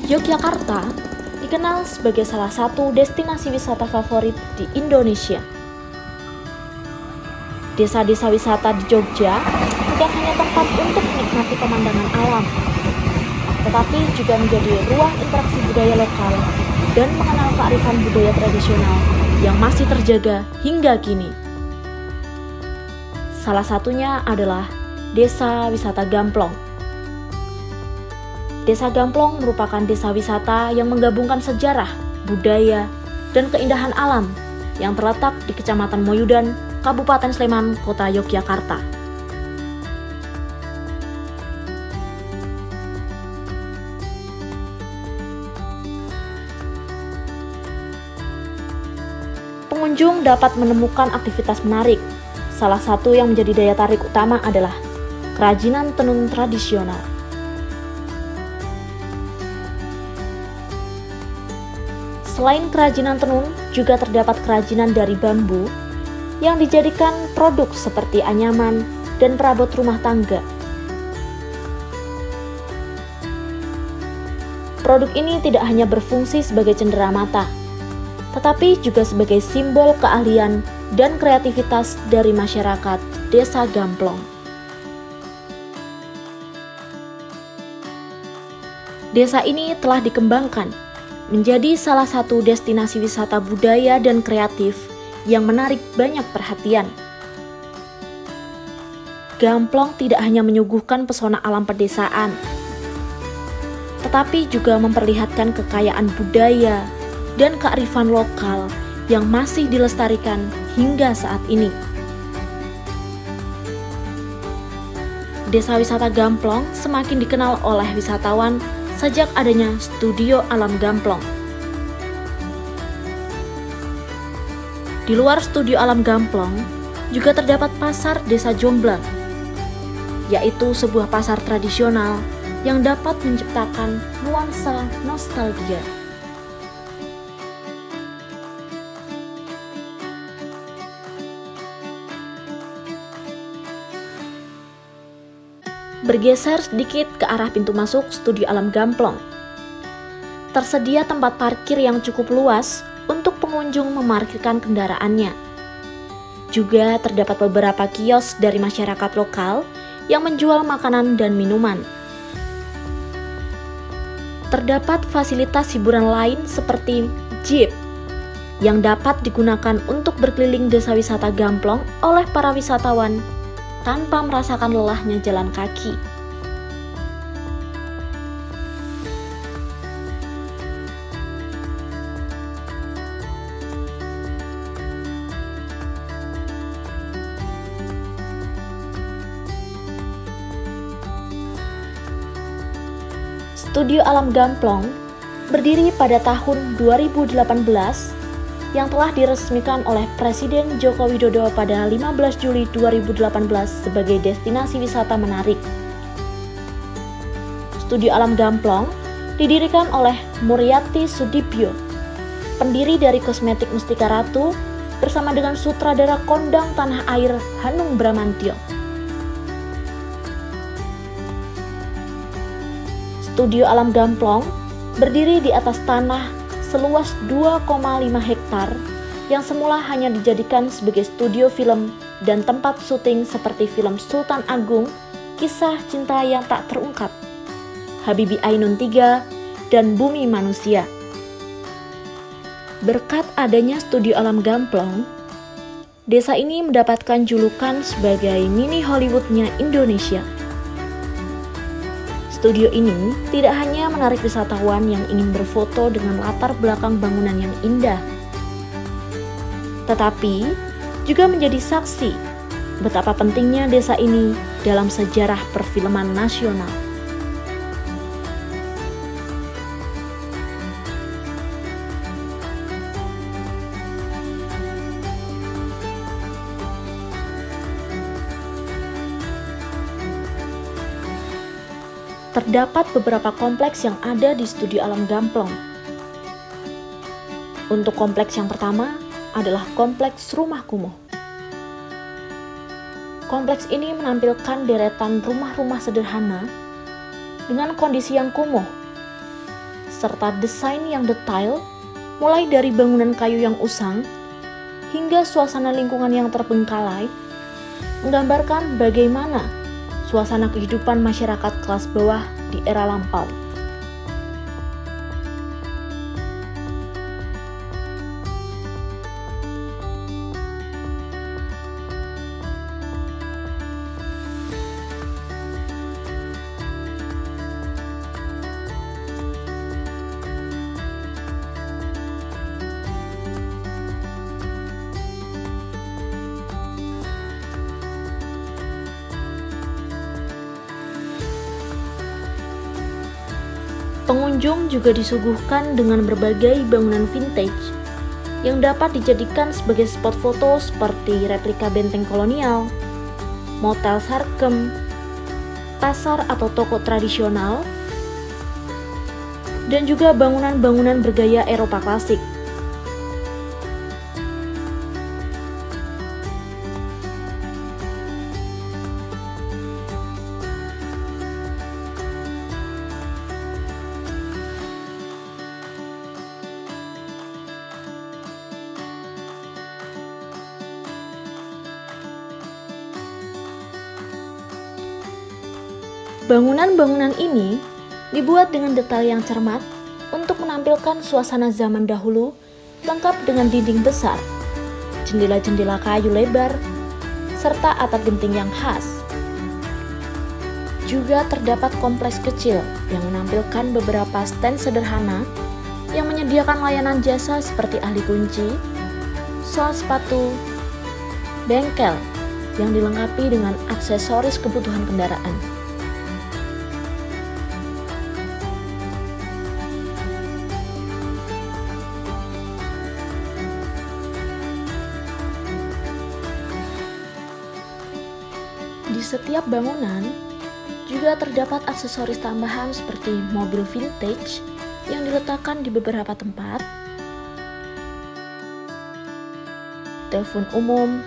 Yogyakarta dikenal sebagai salah satu destinasi wisata favorit di Indonesia. Desa-desa wisata di Jogja bukan hanya tempat untuk menikmati pemandangan alam, tetapi juga menjadi ruang interaksi budaya lokal dan mengenal kearifan budaya tradisional yang masih terjaga hingga kini. Salah satunya adalah Desa Wisata Gamplong. Desa Gamplong merupakan desa wisata yang menggabungkan sejarah, budaya, dan keindahan alam yang terletak di Kecamatan Moyudan, Kabupaten Sleman, Kota Yogyakarta. Pengunjung dapat menemukan aktivitas menarik. Salah satu yang menjadi daya tarik utama adalah kerajinan tenun tradisional. Selain kerajinan tenun, juga terdapat kerajinan dari bambu yang dijadikan produk seperti anyaman dan perabot rumah tangga. Produk ini tidak hanya berfungsi sebagai cenderamata, tetapi juga sebagai simbol keahlian dan kreativitas dari masyarakat Desa Gamplong. Desa ini telah dikembangkan menjadi salah satu destinasi wisata budaya dan kreatif yang menarik banyak perhatian. Gamplong tidak hanya menyuguhkan pesona alam pedesaan, tetapi juga memperlihatkan kekayaan budaya dan kearifan lokal yang masih dilestarikan hingga saat ini. Desa wisata Gamplong semakin dikenal oleh wisatawan sejak adanya Studio Alam Gamplong. Di luar Studio Alam Gamplong juga terdapat Pasar Desa Jomblang, yaitu sebuah pasar tradisional yang dapat menciptakan nuansa nostalgia. Bergeser sedikit ke arah pintu masuk Studio Alam Gamplong. Tersedia tempat parkir yang cukup luas untuk pengunjung memarkirkan kendaraannya. Juga terdapat beberapa kios dari masyarakat lokal yang menjual makanan dan minuman. Terdapat fasilitas hiburan lain seperti jeep yang dapat digunakan untuk berkeliling desa wisata Gamplong oleh para wisatawan tanpa merasakan lelahnya jalan kaki. Studio Alam Gamplong berdiri pada tahun 2018 yang telah diresmikan oleh Presiden Joko Widodo pada 15 Juli 2018 sebagai destinasi wisata menarik. Studio Alam Gamplong didirikan oleh Muriati Sudibyo, pendiri dari kosmetik Mustika Ratu, bersama dengan sutradara kondang tanah air Hanung Bramantyo. Studio Alam Gamplong berdiri di atas tanah seluas 2,5 hektar yang semula hanya dijadikan sebagai studio film dan tempat syuting seperti film Sultan Agung, Kisah Cinta Yang Tak Terungkap, Habibie Ainun 3, dan Bumi Manusia. Berkat adanya Studio Alam Gamplong, desa ini mendapatkan julukan sebagai mini Hollywoodnya Indonesia. Studio ini tidak hanya menarik wisatawan yang ingin berfoto dengan latar belakang bangunan yang indah, tetapi juga menjadi saksi betapa pentingnya desa ini dalam sejarah perfilman nasional. Terdapat beberapa kompleks yang ada di Studio Alam Gamplong. Untuk kompleks yang pertama adalah Kompleks Rumah Kumuh. Kompleks ini menampilkan deretan rumah-rumah sederhana dengan kondisi yang kumuh, serta desain yang detail, mulai dari bangunan kayu yang usang hingga suasana lingkungan yang terbengkalai, menggambarkan bagaimana suasana kehidupan masyarakat kelas bawah di era lampau. Pengunjung juga disuguhkan dengan berbagai bangunan vintage yang dapat dijadikan sebagai spot foto seperti replika benteng kolonial, motel sarkem, pasar atau toko tradisional, dan juga bangunan-bangunan bergaya Eropa klasik. Bangunan-bangunan ini dibuat dengan detail yang cermat untuk menampilkan suasana zaman dahulu, lengkap dengan dinding besar, jendela-jendela kayu lebar, serta atap genting yang khas. Juga terdapat kompleks kecil yang menampilkan beberapa stand sederhana yang menyediakan layanan jasa seperti ahli kunci, soal sepatu, bengkel yang dilengkapi dengan aksesoris kebutuhan kendaraan. Di setiap bangunan juga terdapat aksesoris tambahan seperti mobil vintage yang diletakkan di beberapa tempat, telepon umum,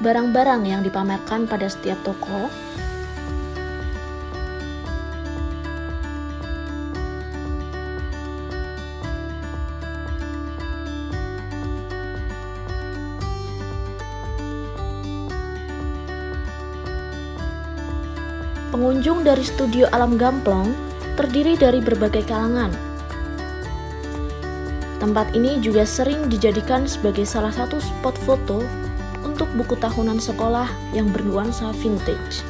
barang-barang yang dipamerkan pada setiap toko, pengunjung dari Studio Alam Gamplong terdiri dari berbagai kalangan. Tempat ini juga sering dijadikan sebagai salah satu spot foto untuk buku tahunan sekolah yang bernuansa vintage.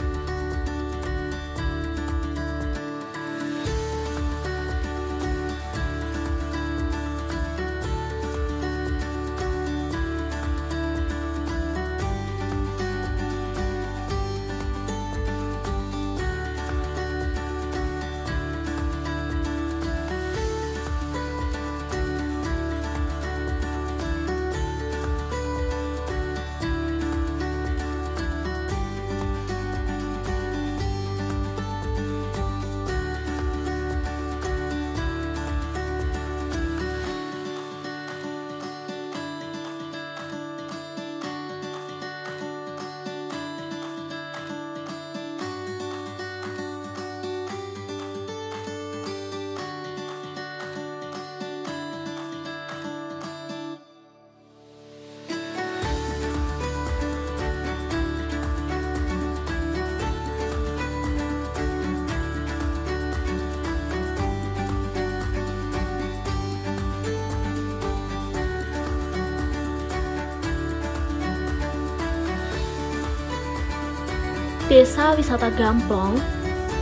Desa Wisata Gamplong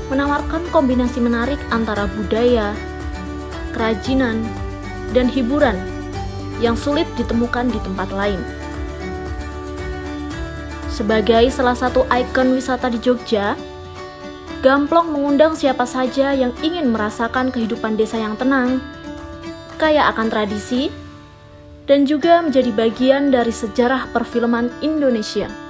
menawarkan kombinasi menarik antara budaya, kerajinan, dan hiburan yang sulit ditemukan di tempat lain. Sebagai salah satu ikon wisata di Jogja, Gamplong mengundang siapa saja yang ingin merasakan kehidupan desa yang tenang, kaya akan tradisi, dan juga menjadi bagian dari sejarah perfilman Indonesia.